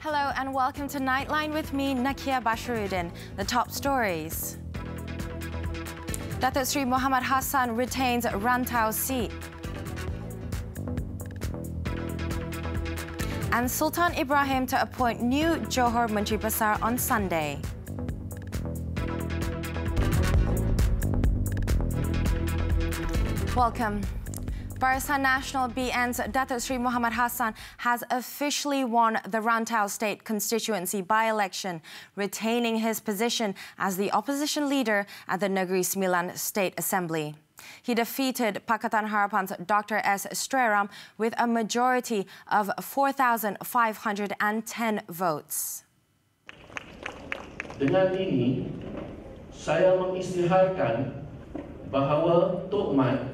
Hello and welcome to Nightline with me, Nakia Basharuddin. The top stories. Datuk Sri Muhammad Hassan retains Rantau seat. And Sultan Ibrahim to appoint new Johor Mentri Besar on Sunday. Welcome. Barisan Nasional BN's Datuk Sri Muhammad Hassan has officially won the Rantau State constituency by-election, retaining his position as the opposition leader at the Negeri Sembilan State Assembly. He defeated Pakatan Harapan's Dr. S Raja with a majority of 4,510 votes. Dengan ini, saya mengisytiharkan bahawa Tok Mat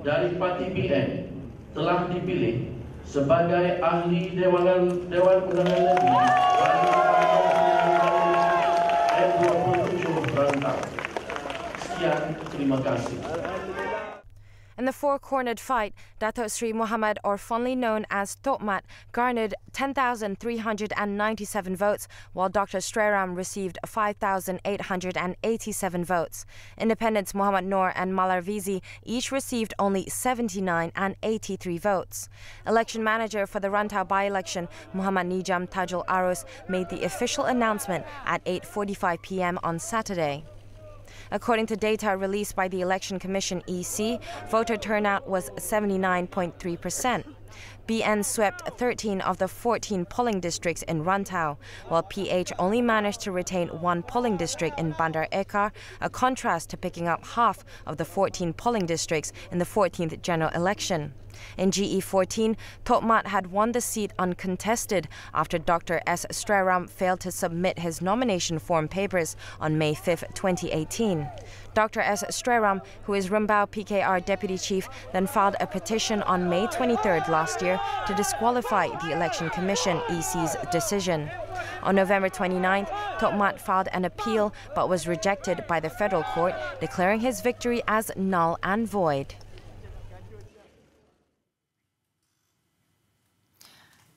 dari Parti BN telah dipilih sebagai ahli Dewan Undangan Negeri bagi N27 Rantau. Sekian, terima kasih. In the four-cornered fight, Datuk Sri Muhammad, or fondly known as Tok Mat, garnered 10,397 votes, while Dr. Raja received 5,887 votes. Independents Muhammad Noor and Malarvizi each received only 79 and 83 votes. Election manager for the Rantau by-election, Muhammad Nijam Tajul Arus, made the official announcement at 8:45 p.m. on Saturday. According to data released by the Election Commission (EC), voter turnout was 79.3%. BN swept 13 of the 14 polling districts in Rantau, while PH only managed to retain one polling district in Bandar Ekar, a contrast to picking up half of the 14 polling districts in the 14th general election. In GE14, Tok Mat had won the seat uncontested after Dr. S Raja failed to submit his nomination form papers on May 5, 2018. Dr. S Raja, who is Rembau PKR deputy chief, then filed a petition on May 23 last year to disqualify the Election Commission (EC's) decision. On November 29th, Tok Mat filed an appeal but was rejected by the federal court, declaring his victory as null and void.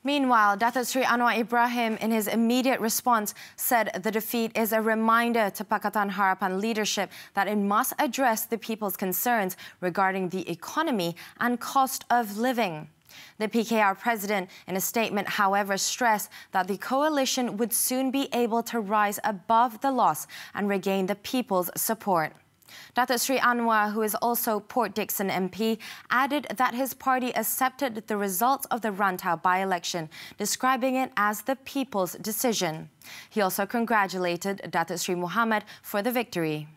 Meanwhile, Datuk Sri Anwar Ibrahim, in his immediate response, said the defeat is a reminder to Pakatan Harapan leadership that it must address the people's concerns regarding the economy and cost of living. The PKR president, in a statement, however, stressed that the coalition would soon be able to rise above the loss and regain the people's support. Datuk Sri Anwar, who is also Port Dickson MP, added that his party accepted the results of the Rantau by-election, describing it as the people's decision. He also congratulated Datuk Sri Muhammad for the victory.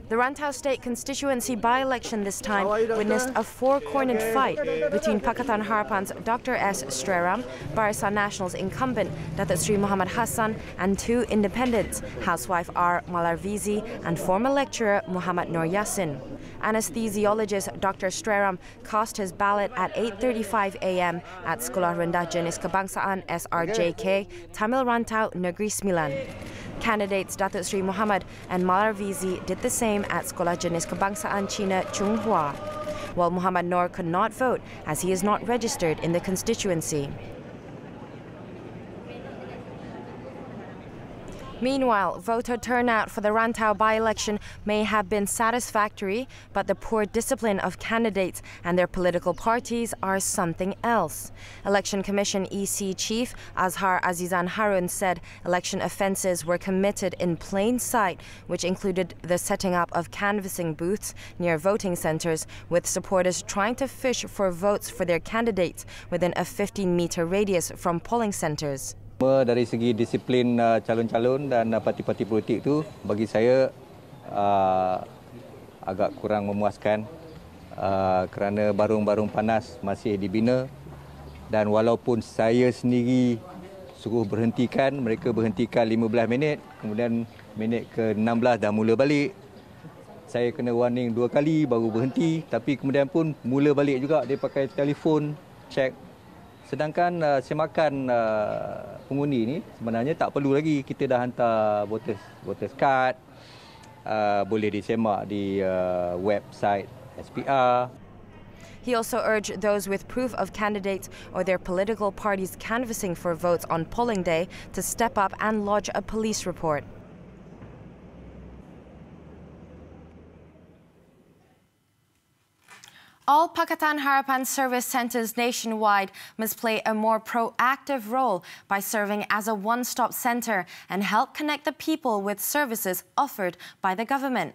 The Rantau State constituency by-election this time witnessed a four-cornered fight between Pakatan Harapan's Dr. S Raja, Barisan Nasional's incumbent Datuk Sri Muhammad Hassan, and two independents, housewife R. Malarvizi and former lecturer Muhammad Nur Yassin. Anesthesiologist Dr. Raja cast his ballot at 8:35 a.m. at Sekolah Rendah Jenis Kebangsaan SRJK, Tamil Rantau, Negeri Sembilan. Candidates Datuk Sri Muhammad and Malarvizi did the same at Sekolah Jenis Kebangsaan Cina Chunghua, while Muhammad Noor could not vote as he is not registered in the constituency. Meanwhile, voter turnout for the Rantau by-election may have been satisfactory, but the poor discipline of candidates and their political parties are something else. Election Commission EC Chief Azhar Azizan Harun said election offences were committed in plain sight, which included the setting up of canvassing booths near voting centres, with supporters trying to fish for votes for their candidates within a 15-metre radius from polling centres. Dari segi disiplin calon-calon dan parti-parti politik itu bagi saya agak kurang memuaskan kerana barung-barung panas masih dibina, dan walaupun saya sendiri suruh berhentikan, mereka berhentikan 15 minit, kemudian minit ke-16 dah mula balik. Saya kena warning 2 kali baru berhenti, tapi kemudian pun mula balik juga, dia pakai telefon check. Sedangkan semakan pengundi ini sebenarnya tak perlu lagi, kita dah hantar voters card, boleh disemak di website SPR. He also urged those with proof of candidates or their political parties canvassing for votes on polling day to step up and lodge a police report. All Pakatan Harapan service centres nationwide must play a more proactive role by serving as a one-stop centre and help connect the people with services offered by the government.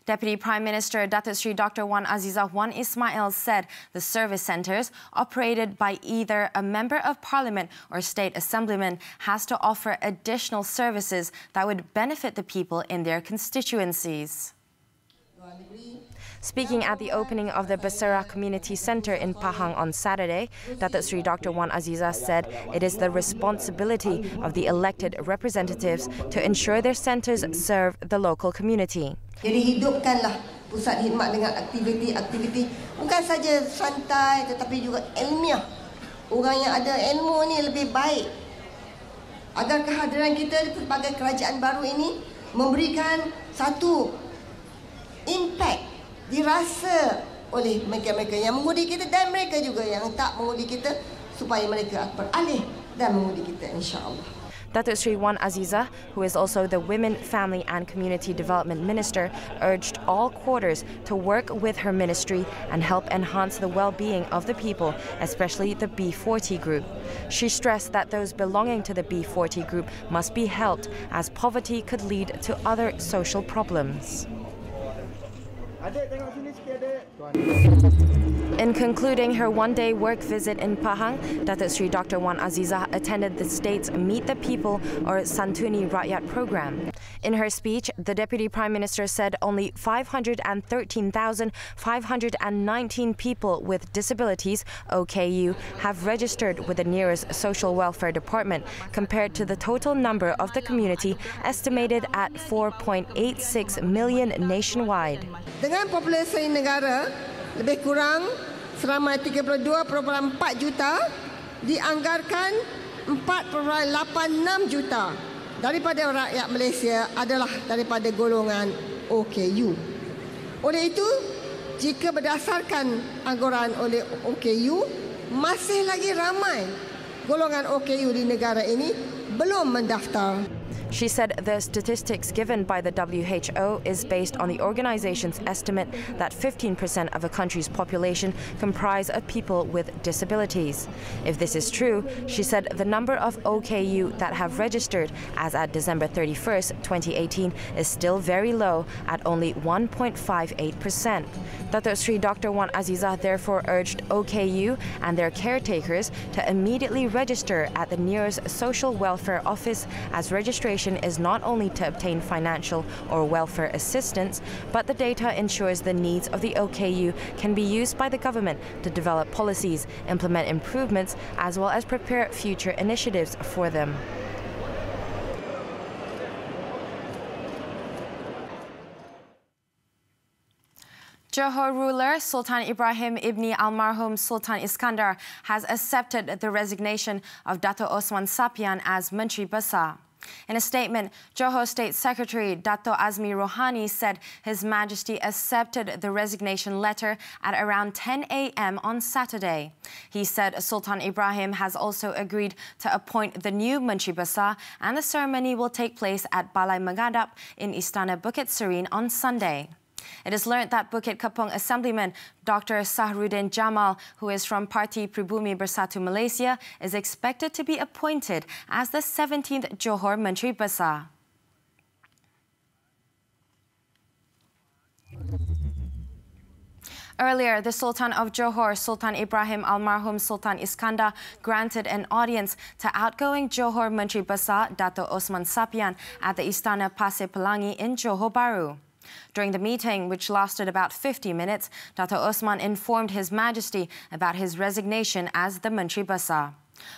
Deputy Prime Minister Datuk Sri Dr. Wan Azizah Wan Ismail said the service centres, operated by either a Member of Parliament or State Assemblyman, has to offer additional services that would benefit the people in their constituencies. Speaking at the opening of the Besar Community Centre in Pahang on Saturday, Datuk Sri Dr. Wan Azizah said it is the responsibility of the elected representatives to ensure their centres serve the local community. Jadi hidupkanlah pusat khidmat dengan aktiviti-aktiviti bukan saja santai tetapi juga ilmiah. Orang yang ada ilmu ni lebih baik. Agar kehadiran kita sebagai kerajaan baru ini memberikan satu impact dirasa oleh mereka-mereka yang mengundi kita dan mereka juga yang tak mengundi kita supaya mereka beralih dan mengundi kita insya-Allah. Datuk Sri Wan Azizah, who is also the Women, Family and Community Development Minister, urged all quarters to work with her ministry and help enhance the well-being of the people, especially the B40 group. She stressed that those belonging to the B40 group must be helped, as poverty could lead to other social problems. In concluding her one-day work visit in Pahang, Datuk Sri Dr. Wan Azizah attended the state's Meet the People or Santuni Rakyat program. In her speech, the Deputy Prime Minister said only 513,519 people with disabilities, OKU, have registered with the nearest Social Welfare Department, compared to the total number of the community estimated at 4.86 million nationwide. Dengan populasi negara lebih kurang seramai 32.4 juta, dianggarkan 4.86 juta daripada rakyat Malaysia adalah daripada golongan OKU. Oleh itu, jika berdasarkan anggaran oleh OKU, masih lagi ramai golongan OKU di negara ini belum mendaftar. She said the statistics given by the WHO is based on the organization's estimate that 15% of a country's population comprise of people with disabilities. If this is true, she said the number of OKU that have registered as at December 31st, 2018 is still very low at only 1.58%. Datuk Sri Dr. Wan Azizah therefore urged OKU and their caretakers to immediately register at the nearest social welfare office, as registration is not only to obtain financial or welfare assistance, but the data ensures the needs of the OKU can be used by the government to develop policies, implement improvements, as well as prepare future initiatives for them. Johor ruler Sultan Ibrahim Ibni Almarhum Sultan Iskandar has accepted the resignation of Dato' Osman Sapian as Mentri Besar. In a statement, Johor State Secretary Dato' Azmi Rohani said His Majesty accepted the resignation letter at around 10 a.m. on Saturday. He said Sultan Ibrahim has also agreed to appoint the new Mentri Besar, and the ceremony will take place at Balai Mengadap in Istana Bukit Serene on Sunday. It is learnt that Bukit Kepong Assemblyman Dr. Sahruddin Jamal, who is from Parti Pribumi Bersatu Malaysia, is expected to be appointed as the 17th Johor Mentri Besar. Earlier, the Sultan of Johor, Sultan Ibrahim Almarhum Sultan Iskandar, granted an audience to outgoing Johor Mentri Besar Dato' Osman Sapian at the Istana Pasir Pelangi in Johor Bahru. During the meeting, which lasted about 50 minutes, Dato' Osman informed His Majesty about his resignation as the Mentri Besar.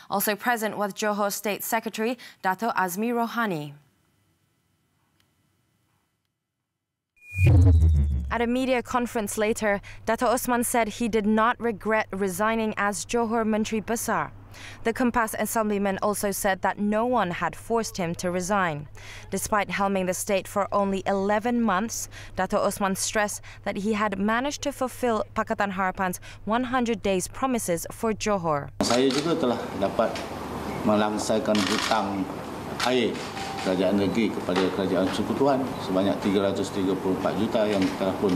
Also present was Johor State Secretary Dato' Azmi Rohani. At a media conference later, Dato' Osman said he did not regret resigning as Johor Mentri Besar. The Kumpas assemblyman also said that no one had forced him to resign. Despite helming the state for only 11 months, Dato' Osman stressed that he had managed to fulfill Pakatan Harapan's 100 days promises for Johor. Saya juga telah dapat melangsaikan hutang air kerajaan negeri kepada kerajaan Sekutuan sebanyak 334 juta yang telah pun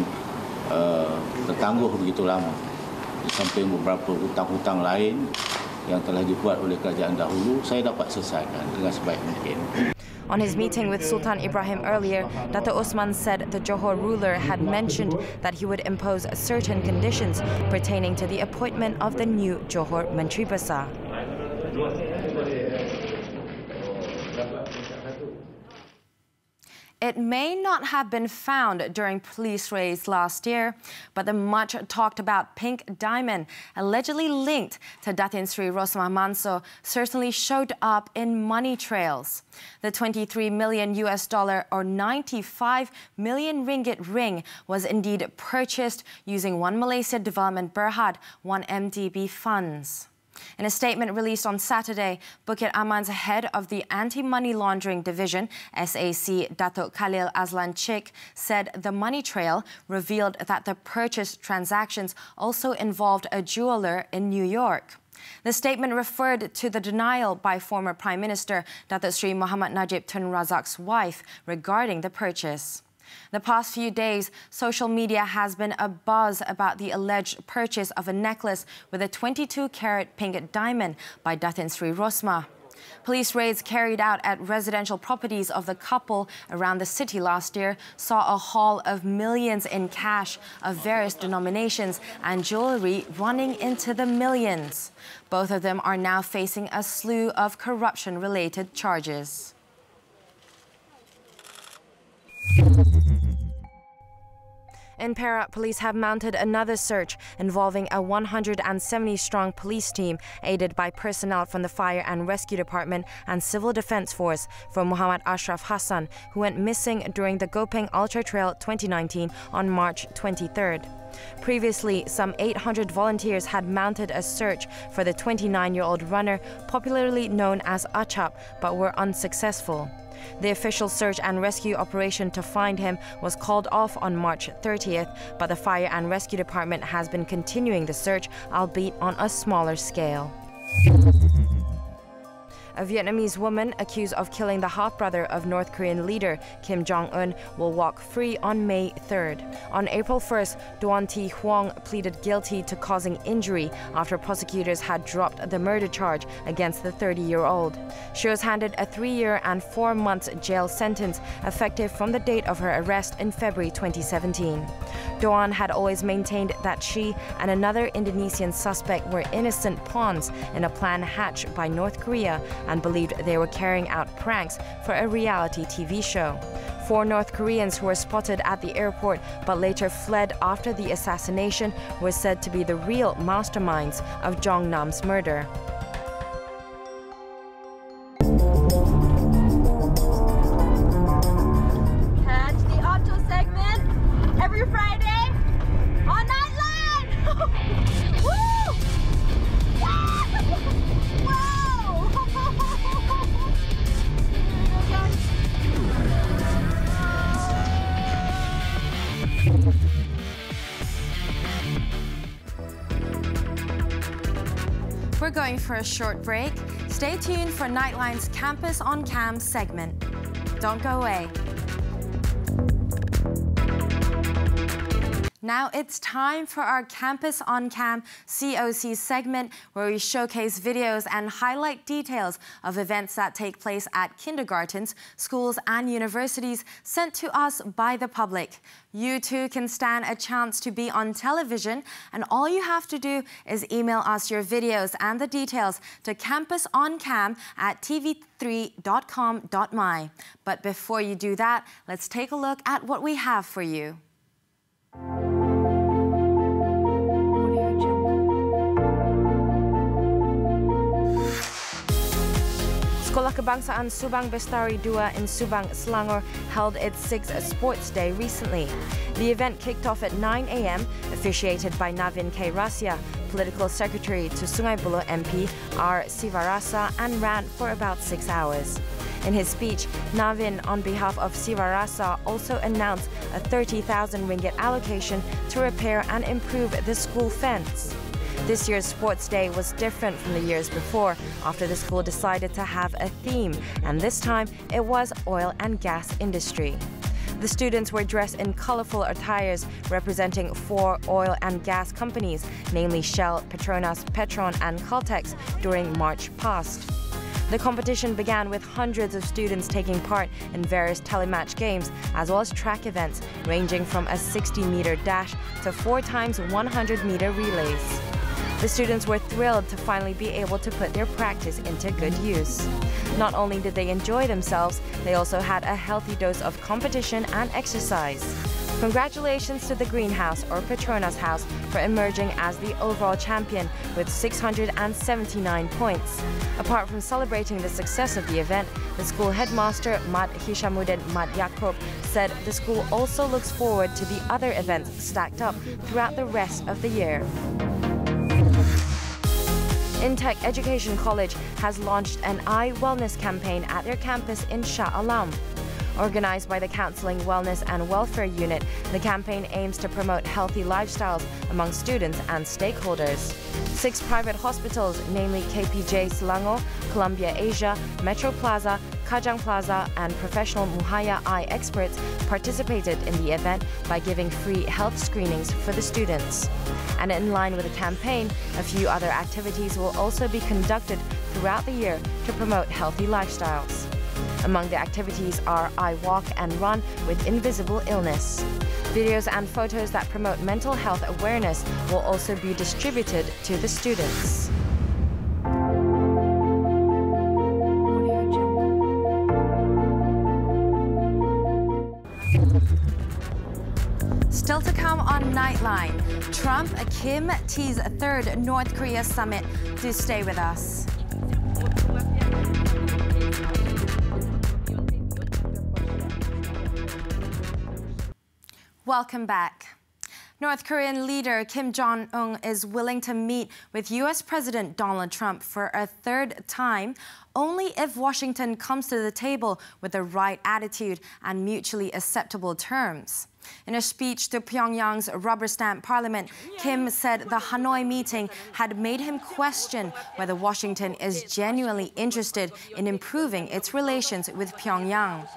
tertangguh begitu lama. Di samping beberapa hutang-hutang lain yang telah dibuat oleh kerajaan dahulu, saya dapat selesaikan dengan sebaik mungkin. On his meeting with Sultan Ibrahim earlier, Dato' Osman said the Johor ruler had mentioned that he would impose certain conditions pertaining to the appointment of the new Johor Mentri Besar. It may not have been found during police raids last year, but the much talked about pink diamond allegedly linked to Datin Sri Rosmah Manso certainly showed up in money trails. The $23 million or 95 million ringgit ring was indeed purchased using One Malaysia Development Berhad 1MDB funds. In a statement released on Saturday, Bukit Aman's head of the Anti-Money Laundering Division, SAC, Datuk Khalil Azlan Chik, said the money trail revealed that the purchase transactions also involved a jeweler in New York. The statement referred to the denial by former Prime Minister Datuk Sri Muhammad Najib Tun Razak's wife regarding the purchase. The past few days, social media has been abuzz about the alleged purchase of a necklace with a 22-carat pink diamond by Datin Sri Rosmah. Police raids carried out at residential properties of the couple around the city last year saw a haul of millions in cash of various denominations and jewellery running into the millions. Both of them are now facing a slew of corruption-related charges. In Perak, police have mounted another search involving a 170-strong police team aided by personnel from the Fire and Rescue Department and Civil Defence Force for Muhammad Ashraf Hassan, who went missing during the Gopeng Ultra Trail 2019 on March 23rd. Previously, some 800 volunteers had mounted a search for the 29-year-old runner, popularly known as Achap, but were unsuccessful. The official search and rescue operation to find him was called off on March 30th, but the Fire and Rescue Department has been continuing the search, albeit on a smaller scale. A Vietnamese woman accused of killing the half-brother of North Korean leader Kim Jong-un will walk free on May 3rd. On April 1st, Duan Thi Huong pleaded guilty to causing injury after prosecutors had dropped the murder charge against the 30-year-old. She was handed a 3-year and 4 months jail sentence effective from the date of her arrest in February 2017. Duan had always maintained that she and another Indonesian suspect were innocent pawns in a plan hatched by North Korea and believed they were carrying out pranks for a reality TV show. 4 North Koreans who were spotted at the airport but later fled after the assassination were said to be the real masterminds of Jong Nam's murder. Catch the auto segment every Friday on Nightline! Woo! We're going for a short break. Stay tuned for Nightline's Campus on Cam segment. Don't go away. Now it's time for our Campus on Cam COC segment, where we showcase videos and highlight details of events that take place at kindergartens, schools and universities sent to us by the public. You too can stand a chance to be on television, and all you have to do is email us your videos and the details to campusoncam@tv3.com.my. But before you do that, let's take a look at what we have for you. Sekolah Kebangsaan Subang Bestari II in Subang, Selangor held its 6th Sports Day recently. The event kicked off at 9 a.m, officiated by Navin K. Rasya, Political Secretary to Sungai Buloh MP R. Sivarasa, and ran for about 6 hours. In his speech, Navin, on behalf of Sivarasa, also announced a 30,000 ringgit allocation to repair and improve the school fence. This year's Sports Day was different from the years before, after the school decided to have a theme, and this time it was oil and gas industry. The students were dressed in colorful attires representing 4 oil and gas companies, namely Shell, Petronas, Petron and Caltex, during March past. The competition began with hundreds of students taking part in various telematch games, as well as track events ranging from a 60-meter dash to 4 times 100-meter relays. The students were thrilled to finally be able to put their practice into good use. Not only did they enjoy themselves, they also had a healthy dose of competition and exercise. Congratulations to the Greenhouse, or Petronas House, for emerging as the overall champion with 679 points. Apart from celebrating the success of the event, the school headmaster, Mad Hishamuddin Mad Yaakob, said the school also looks forward to the other events stacked up throughout the rest of the year. Intech Education College has launched an eye wellness campaign at their campus in Shah Alam. Organized by the Counseling, Wellness and Welfare Unit, the campaign aims to promote healthy lifestyles among students and stakeholders. 6 private hospitals, namely KPJ Selangor, Columbia Asia, Metro Plaza, Kajang Plaza and professional Muhaya eye experts participated in the event by giving free health screenings for the students. And in line with the campaign, a few other activities will also be conducted throughout the year to promote healthy lifestyles. Among the activities are I Walk and Run with Invisible Illness. Videos and photos that promote mental health awareness will also be distributed to the students. Still to come on Nightline, Trump, Kim tease 3rd North Korea summit. Do stay with us. Welcome back. North Korean leader Kim Jong-un is willing to meet with U.S. President Donald Trump for a 3rd time, only if Washington comes to the table with the right attitude and mutually acceptable terms. In a speech to Pyongyang's rubber stamp parliament, Kim said the Hanoi meeting had made him question whether Washington is genuinely interested in improving its relations with Pyongyang.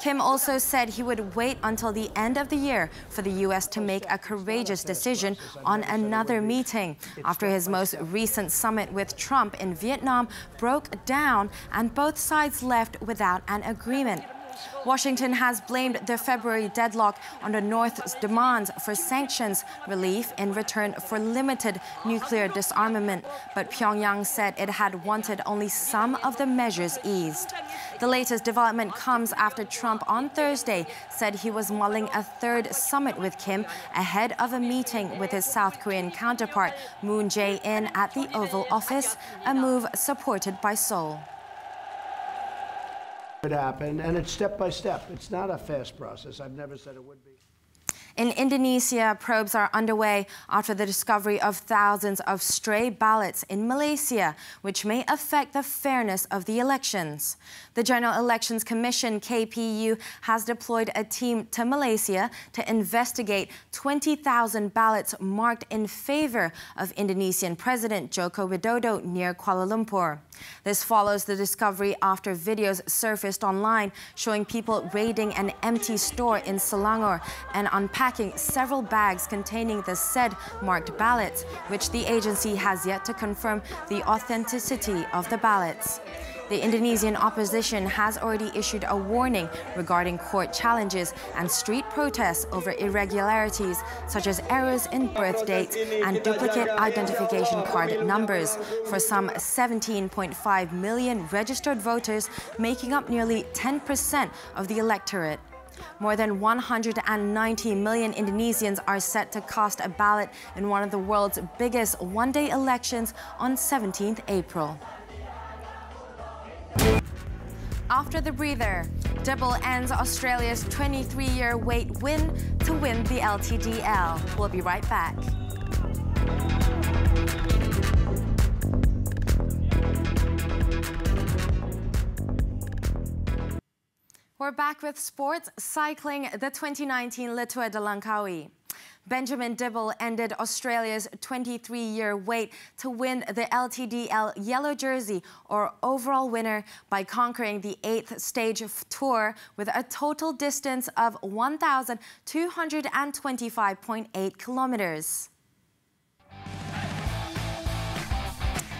Kim also said he would wait until the end of the year for the U.S. to make a courageous decision on another meeting, after his most recent summit with Trump in Vietnam broke down and both sides left without an agreement. Washington has blamed the February deadlock on the North's demands for sanctions relief in return for limited nuclear disarmament, but Pyongyang said it had wanted only some of the measures eased. The latest development comes after Trump on Thursday said he was mulling a 3rd summit with Kim ahead of a meeting with his South Korean counterpart Moon Jae-in at the Oval Office, a move supported by Seoul. It happened, and it's step by step. It's not a fast process. I've never said it would be. In Indonesia, probes are underway after the discovery of thousands of stray ballots in Malaysia, which may affect the fairness of the elections. The General Elections Commission, KPU, has deployed a team to Malaysia to investigate 20,000 ballots marked in favor of Indonesian President Joko Widodo near Kuala Lumpur. This follows the discovery after videos surfaced online showing people raiding an empty store in Selangor and unpacking several bags containing the said marked ballots, which the agency has yet to confirm the authenticity of the ballots. The Indonesian opposition has already issued a warning regarding court challenges and street protests over irregularities such as errors in birth dates and duplicate identification card numbers for some 17.5 million registered voters, making up nearly 10% of the electorate. More than 190 million Indonesians are set to cast a ballot in one of the world's biggest one-day elections on 17th April. After the breather, Dibble ends Australia's 23-year wait win to win the LTDL. We'll be right back. We're back with sports, cycling, the 2019 Le Tour de Langkawi. Benjamin Dibble ended Australia's 23-year wait to win the LTDL yellow jersey, or overall winner, by conquering the 8th stage tour with a total distance of 1,225.8 kilometers.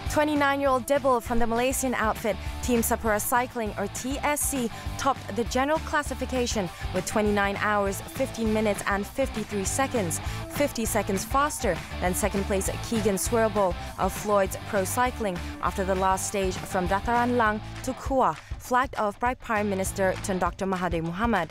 29-year-old Dibble from the Malaysian outfit Team Sapura Cycling, or TSC, topped the general classification with 29 hours, 15 minutes and 53 seconds, 50 seconds faster than second-place Keegan Swirlbo of Floyd's Pro Cycling after the last stage from Dataran Lang to Kua, flagged off by Prime Minister Tun Dr. Mahathir Mohamad.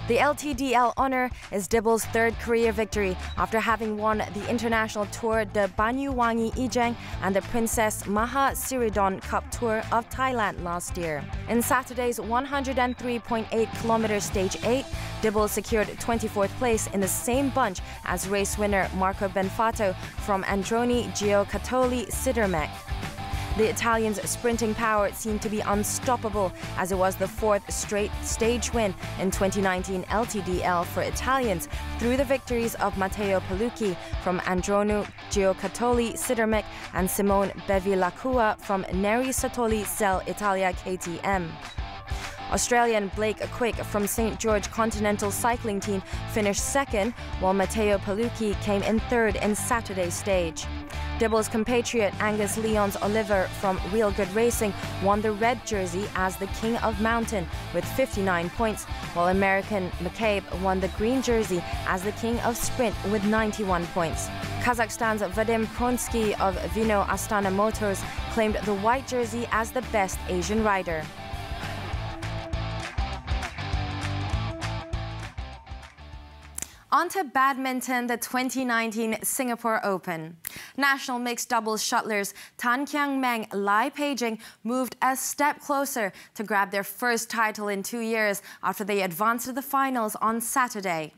The LTDL honour is Dibble's third career victory after having won the International Tour de Banyuwangi Ijeng and the Princess Maha Siridon Cup Tour of Thailand last year. In Saturday's 103.8-kilometre Stage 8, Dibble secured 24th place in the same bunch as race winner Marco Benfato from Androni Giocattoli Sidermec. The Italians' sprinting power seemed to be unstoppable, as it was the 4th straight stage win in 2019 LTDL for Italians through the victories of Matteo Palucchi from Androni Giocattoli Sidermec and Simone Bevilacqua from Neri Sotoli Cell Italia KTM. Australian Blake Quick from St. George Continental Cycling Team finished second, while Matteo Palucchi came in third in Saturday's stage. Dibble's compatriot Angus Lyons Oliver from Real Good Racing won the red jersey as the King of Mountain with 59 points, while American McCabe won the green jersey as the King of Sprint with 91 points. Kazakhstan's Vadim Pronsky of Vino Astana Motors claimed the white jersey as the best Asian rider. On to badminton, the 2019 Singapore Open. National mixed doubles shuttlers Tan Kiang Meng, Lai Peijing moved a step closer to grab their first title in 2 years after they advanced to the finals on Saturday.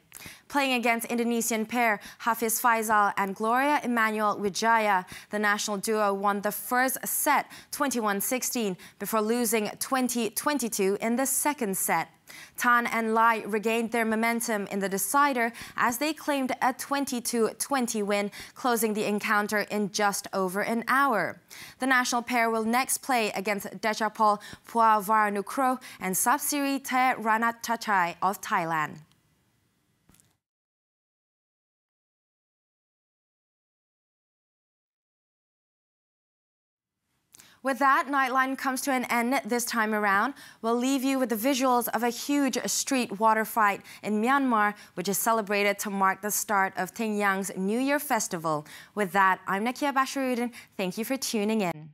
Playing against Indonesian pair Hafiz Faisal and Gloria Emmanuel Wijaya, the national duo won the first set 21-16 before losing 20-22 in the second set. Tan and Lai regained their momentum in the decider as they claimed a 22-20 win, closing the encounter in just over an hour. The national pair will next play against Dechapol Puavaranukroh and Sapsiri Te Ranatachai of Thailand. With that, Nightline comes to an end this time around. We'll leave you with the visuals of a huge street water fight in Myanmar, which is celebrated to mark the start of Ting Yang's New Year Festival. With that, I'm Nakia Basharuddin. Thank you for tuning in.